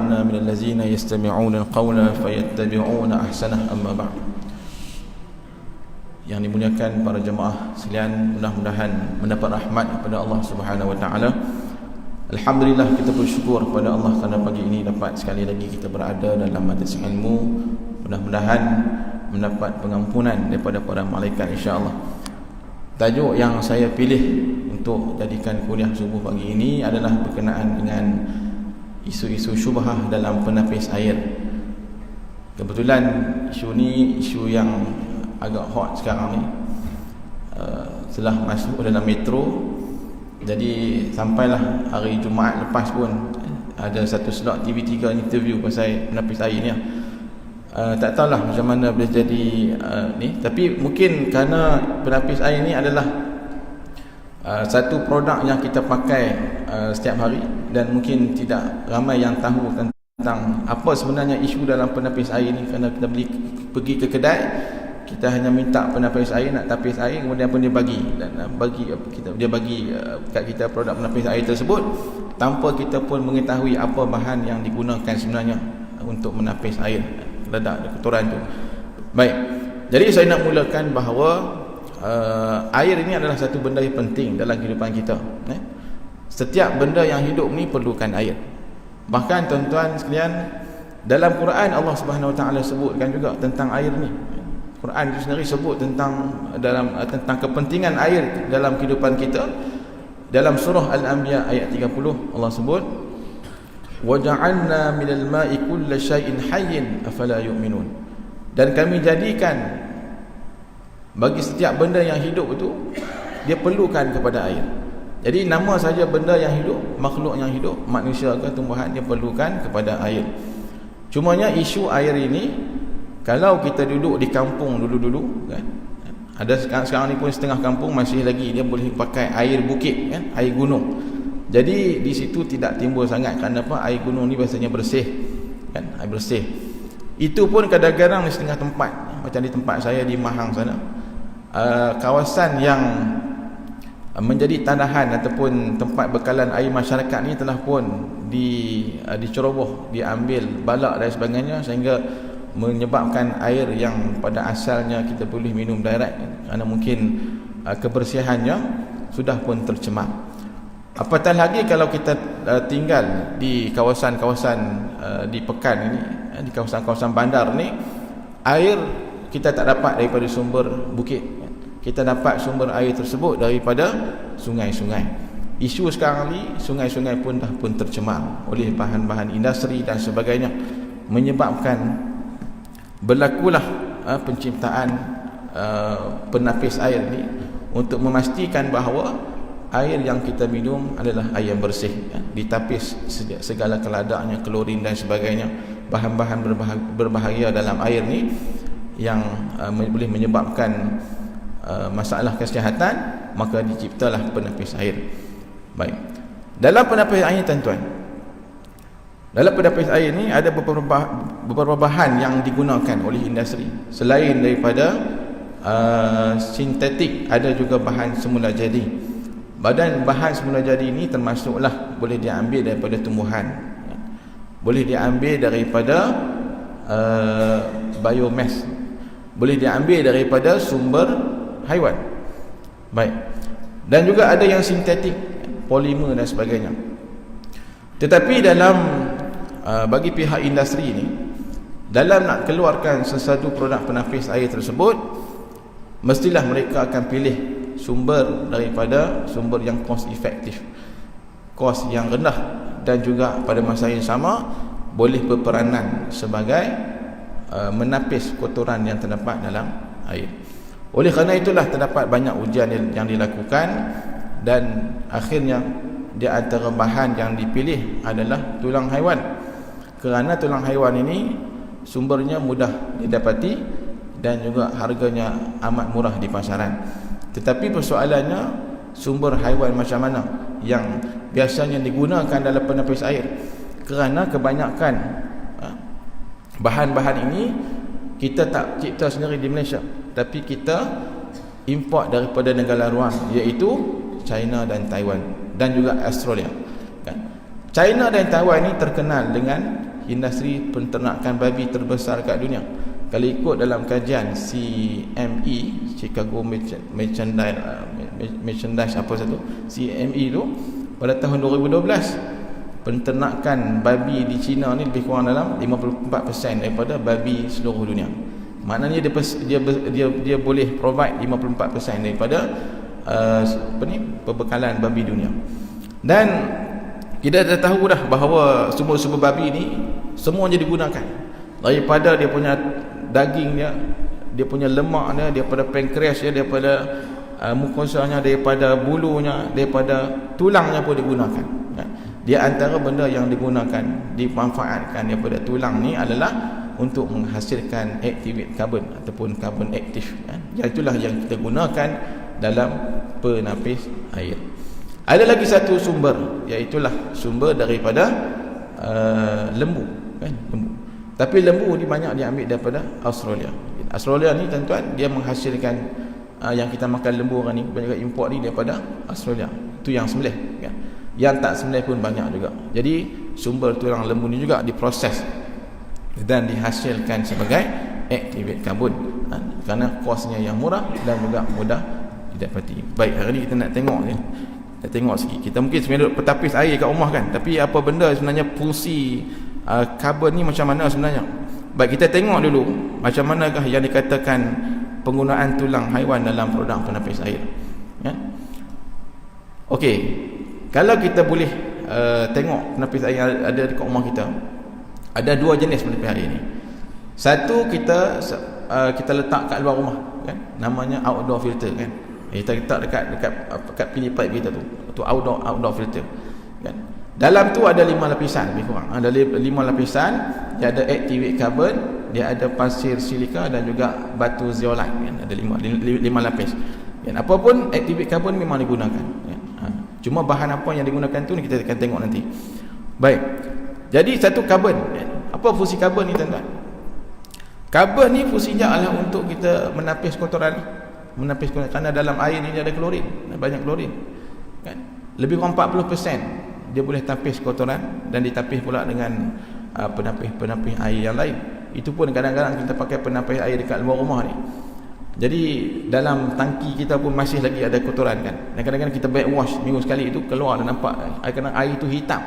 وجعلنا من الذين يستمعون القول فيتبعون أحسنه أما بعد. Yang dimuliakan para jemaah sekalian, mudah-mudahan mendapat rahmat kepada Allah Subhanahu wa taala. Alhamdulillah, kita bersyukur kepada Allah kerana pagi ini dapat sekali lagi kita berada dalam majlis ilmu. Mudah-mudahan mendapat pengampunan daripada para malaikat insya-Allah. Tajuk yang saya pilih untuk jadikan kuliah subuh pagi ini adalah berkenaan dengan isu-isu syubhah dalam penapis air. Kebetulan isu ni isu yang agak hot sekarang ni. Setelah masuk dalam metro, jadi sampailah hari Jumaat lepas pun ada satu slot TV3 interview pasal penapis air ni. Tak tahulah macam mana boleh jadi ni, tapi mungkin kerana penapis air ni adalah satu produk yang kita pakai setiap hari, dan mungkin tidak ramai yang tahu tentang apa sebenarnya isu dalam penapis air ni. Kerana kita pergi ke kedai, kita hanya minta penapis air, nak tapis air, kemudian pun dia bagi, dan dia bagi kat kita produk penapis air tersebut tanpa kita pun mengetahui apa bahan yang digunakan sebenarnya untuk menapis air, ledak kotoran tu. Baik, jadi saya nak mulakan bahawa air ini adalah satu benda yang penting dalam kehidupan kita. Setiap benda yang hidup ni perlukan air. Bahkan tuan-tuan sekalian, dalam Quran Allah Subhanahu Wa Taala sebutkan juga tentang air ni. Quran itu sendiri sebut tentang kepentingan air dalam kehidupan kita. Dalam surah Al-Anbiya ayat 30 Allah sebut, وَجَعَلْنَا مِنَ الْمَاءِ كُلَّ شَيْءٍ حَيٍّ أَفَلَا يُؤْمِنُونَ. Dan kami jadikan bagi setiap benda yang hidup itu, dia perlukan kepada air. Jadi nama saja benda yang hidup, makhluk yang hidup, manusia ke tumbuhan, dia perlukan kepada air. Cumanya isu air ini, kalau kita duduk di kampung dulu-dulu kan, ada sekarang ni pun setengah kampung masih lagi dia boleh pakai air bukit kan, air gunung. Jadi di situ tidak timbul sangat. Kerana apa? Air gunung ni biasanya bersih kan, air bersih. Itu pun kadang-kadang di setengah tempat, macam di tempat saya di Mahang sana, kawasan yang menjadi tandahan ataupun tempat bekalan air masyarakat ni telah pun diceroboh, diambil balak dan sebagainya, sehingga menyebabkan air yang pada asalnya kita boleh minum direct, kerana mungkin kebersihannya sudah pun tercemar. Apatah lagi kalau kita tinggal di kawasan-kawasan di Pekan ini, di kawasan-kawasan bandar ni, air kita tak dapat daripada sumber bukit, kita dapat sumber air tersebut daripada sungai-sungai. Isu sekarang ni, sungai-sungai pun dah pun tercemar oleh bahan-bahan industri dan sebagainya, menyebabkan berlakulah penciptaan penapis air ni untuk memastikan bahawa air yang kita minum adalah air yang bersih, ditapis segala keladaknya, klorin dan sebagainya, bahan-bahan berbahaya dalam air ni yang boleh menyebabkan masalah kesihatan, maka diciptalah penapis air. Baik, dalam penapis air tuan-tuan, dalam penapis air ni ada beberapa bahan yang digunakan oleh industri. Selain daripada sintetik, ada juga bahan semula jadi. Bahan semula jadi ini termasuklah boleh diambil daripada tumbuhan, boleh diambil daripada biomass, boleh diambil daripada sumber haiwan. Baik, dan juga ada yang sintetik, polimer dan sebagainya. Tetapi dalam bagi pihak industri ini, dalam nak keluarkan sesuatu produk penapis air tersebut, mestilah mereka akan pilih sumber daripada sumber yang cost efektif, kos yang rendah, dan juga pada masa yang sama boleh berperanan sebagai menapis kotoran yang terdapat dalam air. Oleh kerana itulah terdapat banyak ujian yang dilakukan, dan akhirnya di antara bahan yang dipilih adalah tulang haiwan. Kerana tulang haiwan ini sumbernya mudah didapati dan juga harganya amat murah di pasaran. Tetapi persoalannya, sumber haiwan macam mana yang biasanya digunakan dalam penapis air? Kerana kebanyakan bahan-bahan ini kita tak cipta sendiri di Malaysia, tapi kita import daripada negara luar, iaitu China dan Taiwan dan juga Australia kan. China dan Taiwan ini terkenal dengan industri penternakan babi terbesar kat dunia. Kalau ikut dalam kajian CME, Chicago Merchandise apa satu, CME tu, pada tahun 2012 penternakan babi di China ni lebih kurang dalam 54% daripada babi seluruh dunia. Maknanya dia boleh provide 54% daripada perbekalan babi dunia. Dan kita dah tahu dah bahawa sumber-sumber babi ni semuanya digunakan, daripada dia punya dagingnya, dia punya lemaknya, daripada pankreas dia, daripada mukosanya, daripada bulunya, daripada tulangnya pun digunakan. Dia antara benda yang digunakan, dimanfaatkan daripada tulang ni adalah untuk menghasilkan activate carbon ataupun carbon aktif. Yang itulah yang kita gunakan dalam penapis air. Ada lagi satu sumber, iaitulah sumber daripada lembu, lembu. Tapi lembu ni banyak diambil daripada Australia. Australia ni tuan-tuan, dia menghasilkan yang kita makan lembu orang ni, banyak import ni daripada Australia. Itu yang sembelih, kan? Yang tak sembelih pun banyak juga. Jadi sumber tulang lembu ni juga diproses dan dihasilkan sebagai activate carbon, kerana kosnya yang murah dan juga mudah didapati. Baik, hari ni kita nak tengok ni. Kita tengok sikit. Kita mungkin sebenarnya duduk petapis air kat rumah kan, tapi apa benda sebenarnya fungsi karbon ni macam mana sebenarnya? Baik, kita tengok dulu macam manakah yang dikatakan penggunaan tulang haiwan dalam produk penapis air, ya? Okey, kalau kita boleh tengok penapis air yang ada dekat rumah kita, ada dua jenis penapis air ni. Satu kita letak kat luar rumah, kan? Namanya outdoor filter, kan? Kita letak dekat pilih pipe kita tu outdoor filter, kan? Dalam tu ada 5 lapisan lebih kurang. Ada 5 lapisan. Dia ada activate carbon, dia ada pasir silika dan juga batu zeolite, kan? Ada 5 lapis. Kan? Apapun activate carbon memang digunakan, kan? Cuma bahan apa yang digunakan tu ni kita akan tengok nanti. Baik. Jadi satu karbon, kan? Apa fungsi karbon ni tuan-tuan? Karbon ni fungsinya adalah untuk kita menapis kotoran, kerana dalam air ni ada klorin, banyak klorin, kan? Lebih kurang 40% dia boleh tapis kotoran, dan ditapis pula dengan penapis air yang lain. Itu pun kadang-kadang kita pakai penapis air dekat luar rumah ni. Jadi dalam tangki kita pun masih lagi ada kotoran, kan? Dan kadang-kadang kita backwash minggu sekali, itu keluar dan nampak kadang air itu hitam.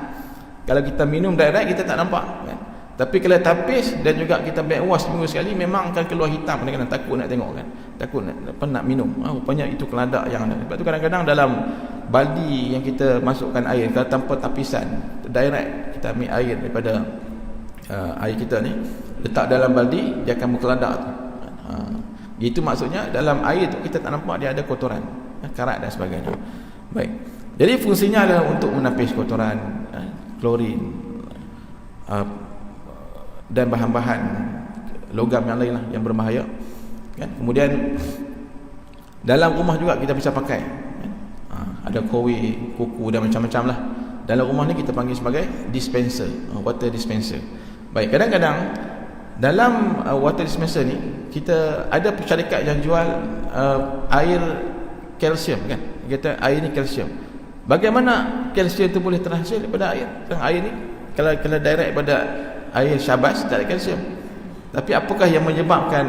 Kalau kita minum direct kita tak nampak, kan? Tapi kalau tapis dan juga kita backwash minggu sekali, memang akan keluar hitam. Kadang-kadang takut nak tengok, kan? Takut nak minum. Rupanya itu keladak yang ada. Sebab tu kadang-kadang dalam baldi yang kita masukkan air, kalau tanpa tapisan, direct kita ambil air daripada air kita ni, letak dalam baldi, dia akan berkeladak tu. Itu maksudnya dalam air tu kita tak nampak dia ada kotoran, karat dan sebagainya. Baik. Jadi fungsinya adalah untuk menapis kotoran, klorin, dan bahan-bahan logam yang lain lah yang berbahaya, kan? Kemudian dalam rumah juga kita bisa pakai, kan? Ada kowe, kuku dan macam-macam lah. Dalam rumah ni kita panggil sebagai dispenser, water dispenser. Baik, kadang-kadang dalam water dispenser ni kita ada syarikat yang jual air kalsium, kan? Kita air ni kalsium. Bagaimana kalsium tu boleh terhasil daripada air? Air ni kalau direct daripada air syabas tak ada kalsium. Tapi apakah yang menyebabkan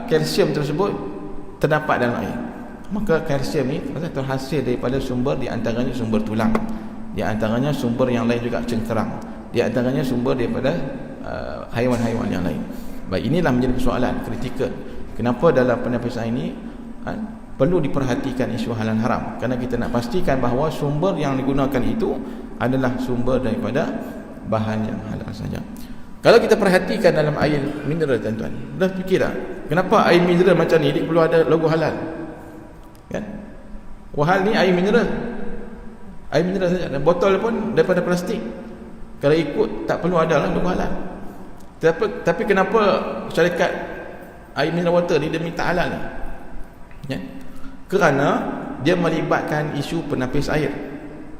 kalsium tersebut terdapat dalam air? Maka kalsium ni terhasil daripada sumber, di antaranya sumber tulang, di antaranya sumber yang lain juga cengkerang, di antaranya sumber daripada haiwan-haiwan yang lain. Baik, inilah menjadi persoalan kritikal. Kenapa dalam penapis air ini perlu diperhatikan isu halal haram? Kerana kita nak pastikan bahawa sumber yang digunakan itu adalah sumber daripada bahan yang halal saja. Kalau kita perhatikan dalam air mineral, tuan-tuan, dah fikir tak kenapa air mineral macam ni dia perlu ada logo halal, kan? Wahal ni air mineral saja, dan botol pun daripada plastik. Kalau ikut tak perlu ada lah logo halal. Tapi kenapa syarikat air mineral water ni dia minta halal ni, ya? Kerana dia melibatkan isu penapis air,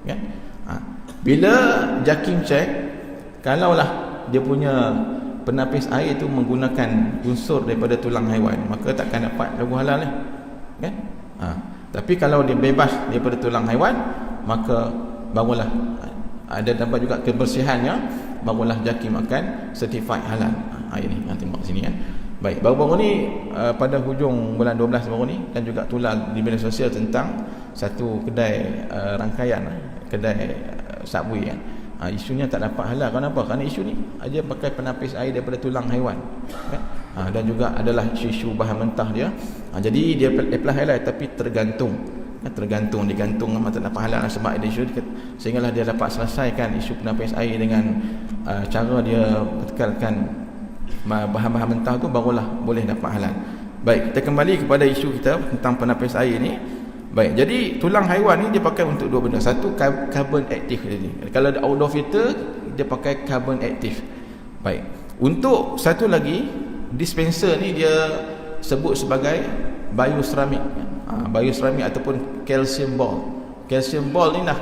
kan? Bila Jakim check, kalaulah dia punya penapis air itu menggunakan unsur daripada tulang haiwan, maka takkan dapat logo halal ni, kan? Tapi kalau dia bebas daripada tulang haiwan, maka barulah ada dapat juga kebersihannya barulah JAKIM akan certified halal. Ayat ni tengok sini kan. Baik, baru-baru ni pada hujung bulan 12 baru ni kan juga tular di media sosial tentang satu kedai rangkaian kedai Subway kan. Isunya tak dapat halal. Kenapa? Kerana isu ni dia pakai penapis air daripada tulang haiwan kan? Dan juga adalah isu bahan mentah dia. Jadi dia apply halal tapi tergantung digantung memang tak dapat halal sebab ada isu sehinggalah dia dapat selesaikan isu penapis air dengan cara dia kekalkan bahan-bahan mentah tu, barulah boleh dapat halal. Baik, kita kembali kepada isu kita tentang penapis air ni. Baik, jadi tulang haiwan ni dia pakai untuk dua benda. Satu, carbon active ni. Kalau outdoor filter dia pakai carbon active. Baik, untuk satu lagi dispenser ni dia sebut sebagai bioceramic. Bioceramic ataupun calcium ball. Calcium ball ni lah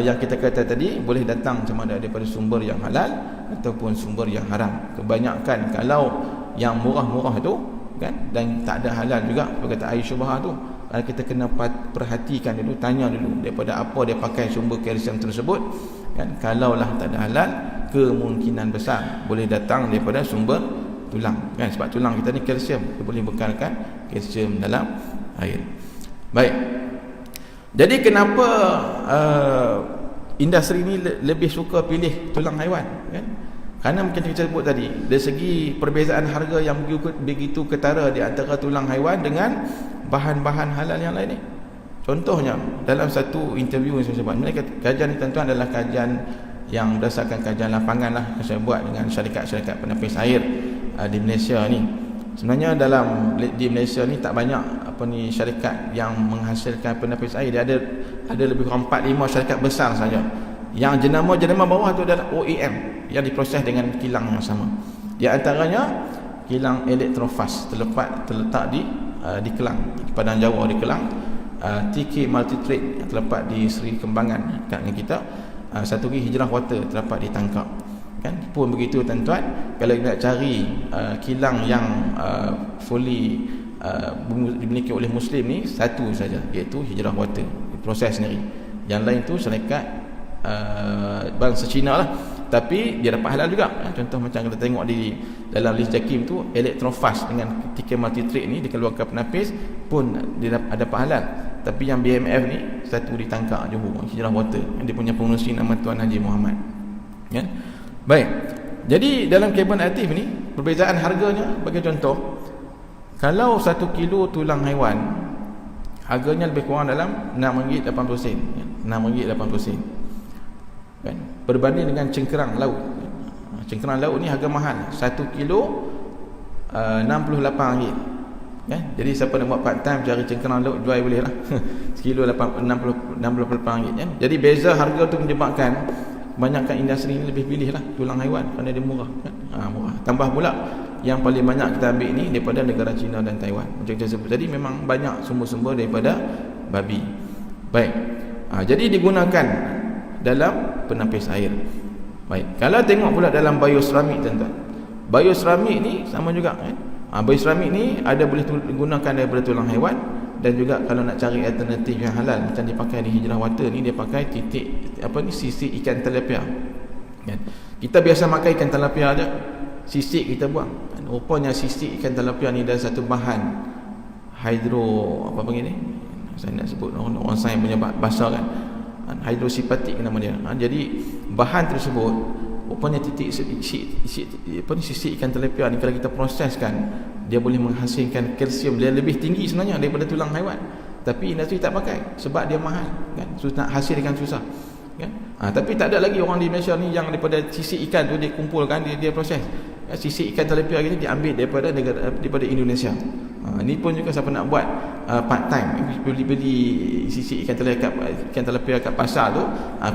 yang kita kata tadi boleh datang sama ada daripada sumber yang halal ataupun sumber yang haram. Kebanyakan kalau yang murah-murah tu kan, dan tak ada halal juga, berkata air syubhah tu, kita kena perhatikan dulu, tanya dulu daripada apa dia pakai sumber kalsium tersebut kan. Kalaulah tak ada halal, kemungkinan besar boleh datang daripada sumber tulang kan, sebab tulang kita ni kalsium, dia boleh bekalkan kalsium dalam air. Baik, jadi kenapa industri ni lebih suka pilih tulang haiwan kan? Kerana mungkin kita sebut tadi, dari segi perbezaan harga yang begitu ketara di antara tulang haiwan dengan bahan-bahan halal yang lain ni. Contohnya dalam satu interview yang saya sebut, kajian ni tuan-tuan adalah kajian yang berdasarkan kajian lapangan lah yang saya buat dengan syarikat-syarikat penapis air di Malaysia ni. Sebenarnya di Malaysia ni tak banyak syarikat yang menghasilkan penapis air. Dia ada lebih kurang 4-5 syarikat besar saja. Yang jenama bawah tu adalah OEM yang diproses dengan kilang yang sama. Di antaranya kilang Electrofast terletak di Kelang, di Padang Jawa di Kelang. TK Multitrade yang terletak di Seri Kembangan dekat dengan kita. Satu lagi Hijrah Water terdapat di Tangkap kan. Pun begitu tuan-tuan, kalau nak cari kilang yang fully dimiliki oleh Muslim ni, satu saja, iaitu Hijrah Water, proses sendiri. Yang lain tu syarikat bangsa Cina lah, tapi dia dapat halal juga. Contoh macam kita tengok di dalam list JAKIM tu, Electrofast dengan TK Multitrade ni dikeluarkan penapis pun dia dapat halal. Tapi yang BMF ni satu di Tangkak Johor, Hijrah Water, dia punya pengurusi nama Tuan Haji Muhammad ya. Baik, jadi dalam carbon aktif ni perbezaan harganya, bagi contoh, kalau 1 kilo tulang haiwan harganya lebih kurang dalam RM6.80 ya. RM6.80 kan, berbanding dengan cengkerang laut. Cengkerang laut ni harga mahal, 1 kilo RM68 kan. Jadi siapa nak buat part time cari cengkerang laut jual boleh lah. Sekilo RM68 kan. Jadi beza harga tu menyebabkan kebanyakan industri ni lebih pilih lah tulang haiwan kerana dia murah kan. Murah. Tambah pula yang paling banyak kita ambil ni daripada negara China dan Taiwan. Macam kita sebut tadi, memang banyak sumber-sumber daripada babi. Baik, jadi digunakan dalam penapis air. Baik, kalau tengok pula dalam bioceramic tuan-tuan, bioceramic ni sama juga kan. Bioceramic ni ada boleh digunakan daripada tulang haiwan, dan juga kalau nak cari alternatif yang halal macam dipakai di Hijrah Water ni, dia pakai sisik ikan tilapia kan. Kita biasa makan ikan tilapia aja, sisik kita buang kan. Rupanya sisik ikan tilapia ni adalah satu bahan panggil ni, saya nak sebut orang sains punya bahasa kan, hidrosipatik nama dia. Jadi bahan tersebut rupanya sisik ikan tilapia ni kalau kita proseskan, dia boleh menghasilkan kalsium dia lebih tinggi sebenarnya daripada tulang haiwan, tapi industri tak pakai sebab dia mahal kan, nak hasilkan susah kan. Tapi tak ada lagi orang di Malaysia ni yang daripada sisik ikan tu dia kumpulkan, dia proses. Sisik ikan tilapia ni diambil daripada Indonesia. Ni pun juga siapa nak buat part time, beli sisik ikan tilapia kat pasar tu,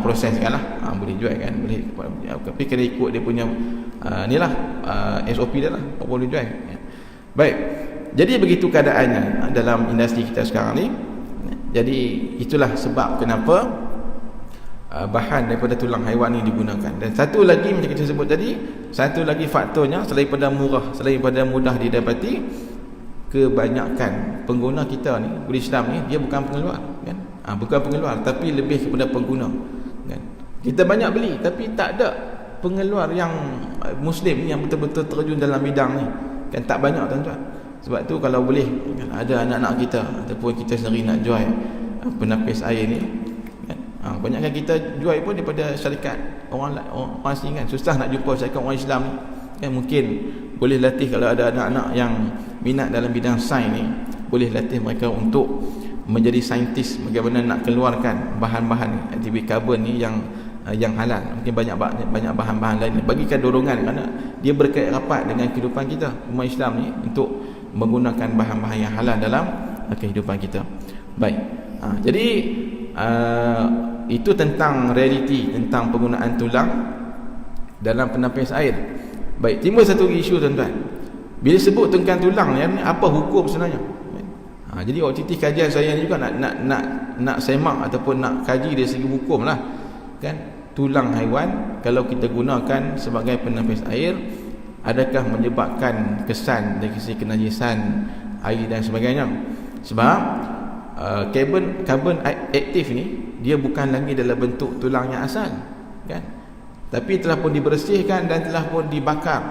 proseskan lah, boleh jual kan, boleh. Tapi kena ikut dia punya SOP dia lah, tak boleh jual. Baik, jadi begitu keadaannya dalam industri kita sekarang ni. Jadi itulah sebab kenapa bahan daripada tulang haiwan ni digunakan. Dan satu lagi macam kita sebut tadi, satu lagi faktornya selain pada mudah didapati, kebanyakan pengguna kita ni berislam ni dia bukan pengeluar kan. Bukan pengeluar tapi lebih kepada pengguna kan. Kita banyak beli tapi tak ada pengeluar yang Muslim yang betul-betul terjun dalam bidang ni kan tak banyak tuan-tuan. Sebab tu kalau boleh kan, ada anak-anak kita ataupun kita sendiri nak jual penapis air ni kan, banyakkan kita jual pun daripada syarikat orang asing kan. Susah nak jumpa syarikat orang Islam ni kan. Mungkin boleh latih kalau ada anak-anak yang minat dalam bidang sains ni, boleh latih mereka untuk menjadi saintis, bagaimana nak keluarkan bahan-bahan aktiviti karbon ni yang halal. Mungkin banyak bahan-bahan lain, bagikan dorongan kerana dia berkait rapat dengan kehidupan kita umat Islam ni untuk menggunakan bahan-bahan yang halal dalam kehidupan kita. Baik, jadi itu tentang realiti tentang penggunaan tulang dalam penapis air. Baik, timbul satu isu tuan-tuan, bila sebut tentang tulang ni apa hukum sebenarnya? Jadi aktiviti kajian saya ni juga nak semak ataupun nak kaji dari segi hukum lah kan. Tulang haiwan kalau kita gunakan sebagai penapis air, adakah menyebabkan kesan dari segi kenajisan air dan sebagainya? Sebab karbon aktif ni dia bukan lagi dalam bentuk tulang yang asal kan, tapi telah pun dibersihkan dan telah pun dibakar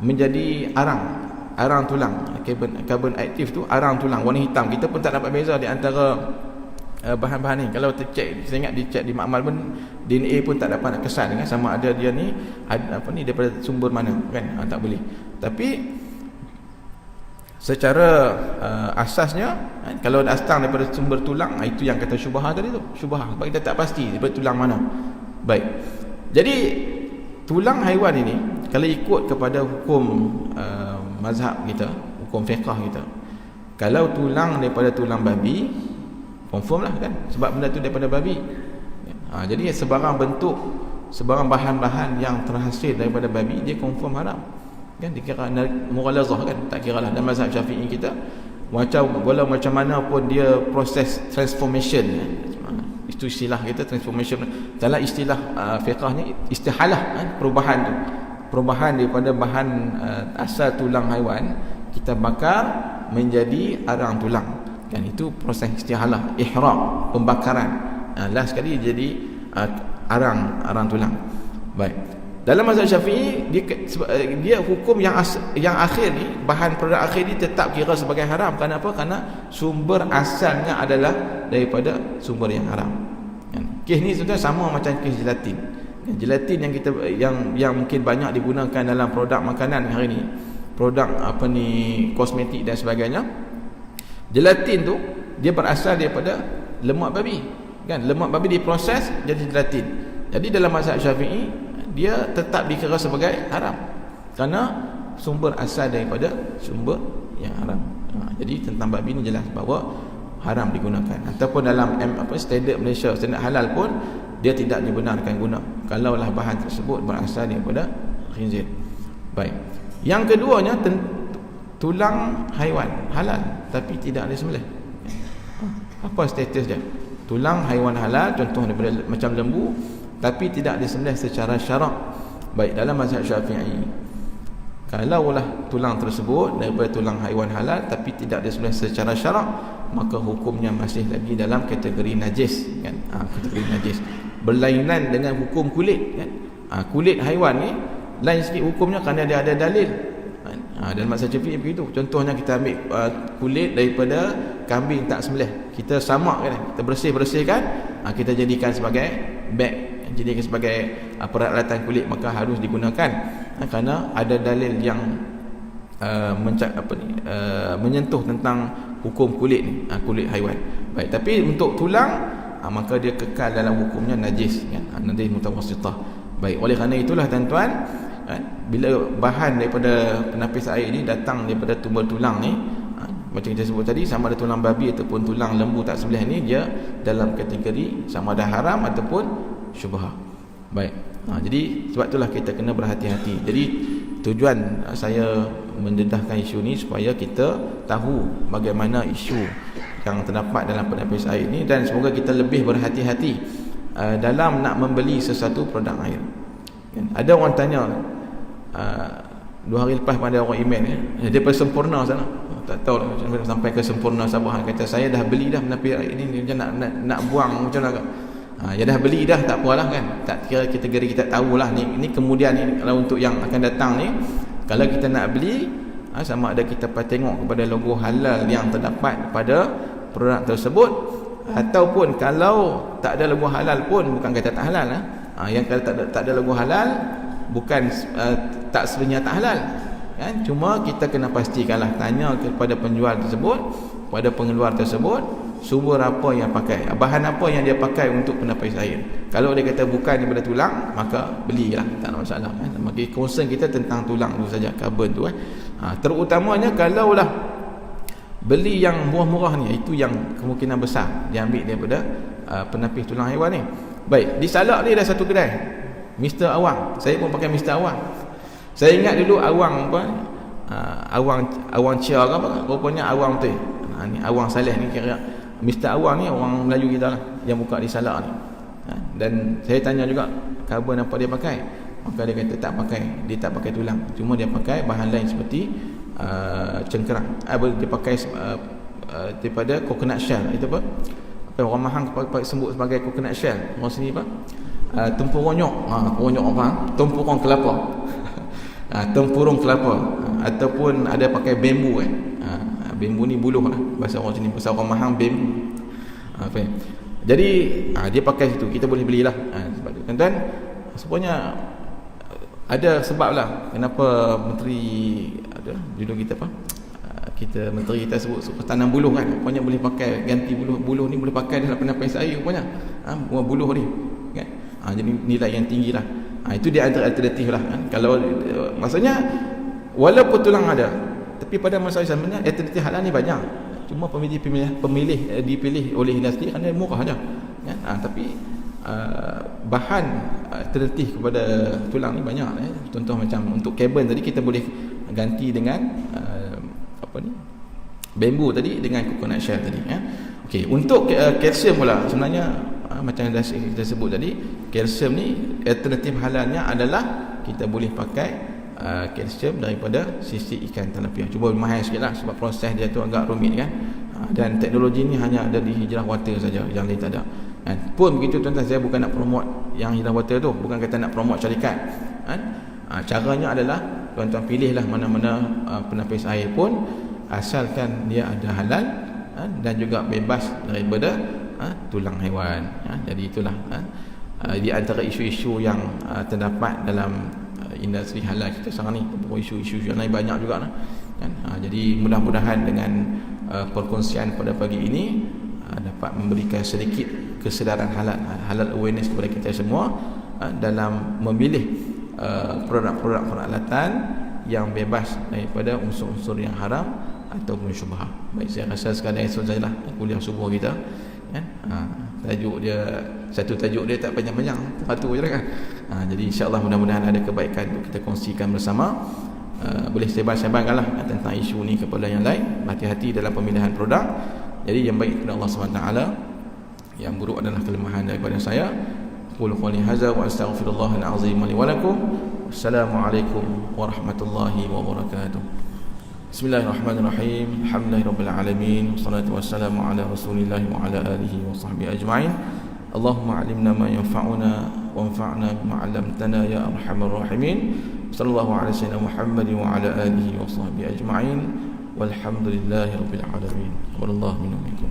menjadi arang tulang. Karbon aktif tu arang tulang warna hitam. Kita pun tak dapat beza di antara bahan-bahan ni. Kalau tercek, saya ingat dicek di makmal pun DNA pun tak dapat kesan kan, sama ada dia ni daripada sumber mana kan, tak boleh. Tapi secara asasnya kan, kalau datang daripada sumber tulang, itu yang kata syubhah tadi tu, syubhah sebab kita tak pasti daripada tulang mana. Baik, jadi tulang haiwan ini kalau ikut kepada hukum mazhab kita, hukum fiqh kita, kalau tulang daripada tulang babi, confirm lah kan, sebab benda tu daripada babi. Jadi sebarang bentuk, sebarang bahan-bahan yang terhasil daripada babi, dia confirm haram kan, dikira mughalazah kan, tak kira lah dalam mazhab Syafi'i kita. Walau macam mana pun dia proses transformation kan? Itu istilah kita, transformation dalam istilah fiqh ni istihalah kan, perubahan daripada bahan asal tulang haiwan kita bakar menjadi arang tulang kan. Itu proses istihalah, ihram, pembakaran. Last sekali jadi arang tulang. Baik, dalam mazhab Syafi'i dia hukum yang akhir ni, bahan produk akhir ni tetap kira sebagai haram. Kenapa? Kerana sumber asalnya adalah daripada sumber yang haram kan. Kes ni sudah sama macam kes gelatin. Gelatin yang kita yang mungkin banyak digunakan dalam produk makanan hari ni, produk kosmetik dan sebagainya. Gelatin tu dia berasal daripada lemak babi kan. Lemak babi diproses jadi gelatin. Jadi dalam mazhab Syafi'i dia tetap dikira sebagai haram kerana sumber asal daripada sumber yang haram. Jadi tentang babi ni jelas bahawa haram digunakan. Ataupun dalam standard Malaysia, standard halal pun dia tidak dibenarkan guna kalaulah bahan tersebut berasal daripada khinzir. Baik, yang keduanya tulang haiwan halal tapi tidak disembelih. Apa status dia? Tulang haiwan halal, contoh daripada macam lembu, tapi tidak disembelih secara syarak. Baik, dalam mazhab Syafi'i, kalaulah tulang tersebut daripada tulang haiwan halal tapi tidak disembelih secara syarak, maka hukumnya masih lagi dalam kategori najis kan. Kategori najis berlainan dengan hukum kulit kan. Kulit haiwan ni lain sikit hukumnya kerana dia ada dalil kan. Dalam mazhab Syafi'i begitu. Contohnya kita ambil kulit daripada kambing tak sembelih, kita samak kan, kita bersihkan, kita jadikan sebagai beg, jadikan sebagai peralatan kulit, maka harus digunakan kerana ada dalil yang menyentuh tentang hukum kulit ni, kulit haiwan. Baik, tapi untuk tulang maka dia kekal dalam hukumnya najis kan, najis mutawassithah. Baik, oleh kerana itulah tuan-tuan, bila bahan daripada penapis air ni datang daripada tumbuh tulang ni, macam kita sebut tadi, sama ada tulang babi ataupun tulang lembu tak sembelih ni, dia dalam kategori sama ada haram ataupun syubhah. Baik, jadi sebab itulah kita kena berhati-hati. Jadi tujuan saya mendedahkan isu ni supaya kita tahu bagaimana isu yang terdapat dalam penapis air ni, dan semoga kita lebih berhati-hati dalam nak membeli sesuatu produk air. Ada orang tanya 2 hari lepas pada orang email dia pergi Sempurna sana, tak tahu sampai ke Sempurna Sabah, kata saya dah beli dah penapis air ni, macam nak buang macam mana. Ya dah beli dah, tak apalah kan, tak kira kategori kita tahulah ni kemudian ni. Kalau untuk yang akan datang ni, kalau kita nak beli, sama ada kita tengok kepada logo halal yang terdapat pada produk tersebut, ataupun kalau tak ada logo halal pun bukan kata tak halal. Yang kalau tak ada logo halal bukan tak sebenarnya tak halal kan, cuma kita kena pastikanlah, tanya kepada penjual tersebut, pada pengeluar tersebut, sumber apa yang pakai, bahan apa yang dia pakai untuk penapis air. Kalau dia kata bukan daripada tulang, maka belilah, tak ada masalah kan. Maka concern kita tentang tulang tu saja, karbon tu terutamanya kalaulah beli yang murah-murah ni, itu yang kemungkinan besar dia ambil daripada penapis tulang haiwan ni. Baik, di Salak ni ada satu kedai, Mr. Awang. Saya pun pakai Mr. Awang. Saya ingat dulu Awang apa, Awang Chia ke apa, rupanya Awang tu. Ni Awang Saleh ni, kira Mr. Awang ni orang Melayu kita lah, yang buka di Salak ni. Dan saya tanya juga karbon apa dia pakai, maka dia kata tak pakai, dia tak pakai tulang, cuma dia pakai bahan lain seperti cengkerang, dia pakai daripada coconut shell. Itu apa orang Mahang sebut sebagai coconut shell, orang sini apa, tempuronyok, ronyok apa, tempurung kelapa. Tempurung kelapa, ataupun ada pakai bambu bambu ni buluh lah, bahasa orang sini, bahasa orang Mahang bambu. Jadi dia pakai situ, kita boleh belilah. Sebab tu tuan-tuan, sebenarnya ada sebab lah kenapa menteri ada judul kita apa, menteri kita sebut tanam buluh kan, rupanya boleh pakai ganti buluh ni boleh pakai dalam penapis air rupanya, buluh ni kan. Jadi nilai yang tinggi lah. Itu dia antara alternatif lah kan. Kalau maksudnya walaupun tulang ada, tapi pada masa sebenarnya alternatif halal ni banyak, cuma pemilih dipilih oleh industri kerana murah aja kan. Tapi bahan alternatif kepada tulang ni banyak. Contoh macam untuk kabin tadi, kita boleh ganti dengan bambu tadi, dengan coconut shell tadi ya. Okey, untuk kalsium pula sebenarnya macam yang kita sebut tadi, kalsium ni alternatif halalnya adalah kita boleh pakai kalsium daripada sisik ikan tilapia. Cuba mahal sikit lah sebab proses dia tu agak rumit kan. Dan teknologi ni hanya ada di Hijrah Water saja, yang lain tak ada kan. Pun begitu tuan-tuan, saya bukan nak promote yang Hijrah Water tu, bukan kata nak promote syarikat kan. Caranya adalah tuan-tuan pilihlah mana-mana penapis air pun, asalkan dia ada halal dan juga bebas daripada tulang haiwan. Jadi itulah di antara isu-isu yang terdapat dalam industri halal kita sekarang ni. Isu-isu yang lain banyak juga kan. Jadi mudah-mudahan dengan perkongsian pada pagi ini dapat memberikan sedikit kesedaran halal awareness kepada kita semua dalam memilih produk-produk peralatan yang bebas daripada unsur-unsur yang haram ataupun syubhah. Baik, saya rasa sekadar esok sajalah kuliah subuh kita kan. Tajuk dia, satu tajuk dia tak panjang-panjang, satu je kan. Jadi insya-Allah mudah-mudahan ada kebaikan untuk kita kongsikan bersama. Boleh sebar-sebarkanlah tentang isu ni kepada yang lain. Hati-hati dalam pemilihan produk. Jadi yang baik kepada Allah SWT, yang buruk adalah kelemahan daripada saya. Qul qawli hadza wa astaghfirullahal azim li wa lakum. Wassalamualaikum warahmatullahi wabarakatuh. Bismillahirrahmanirrahim. Alhamdulillahirabbil alamin. Wassalatu wassalamu ala Rasulillah wa ala alihi wa sahbihi ajma'in. Allahumma 'allimna ma yanfa'una wanfa'na bima 'allamtana ya arhamar rahimin. Sallallahu alaihi wasallam Muhammad wa ala alihi wa sahbihi ajma'in. Walhamdulillahirabbil alamin. Wallahu minkum.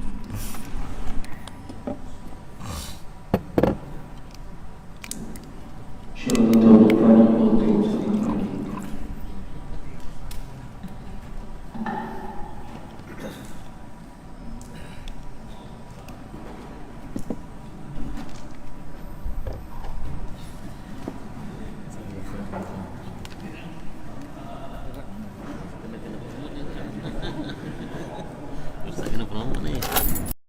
Ustaz kena promote ni.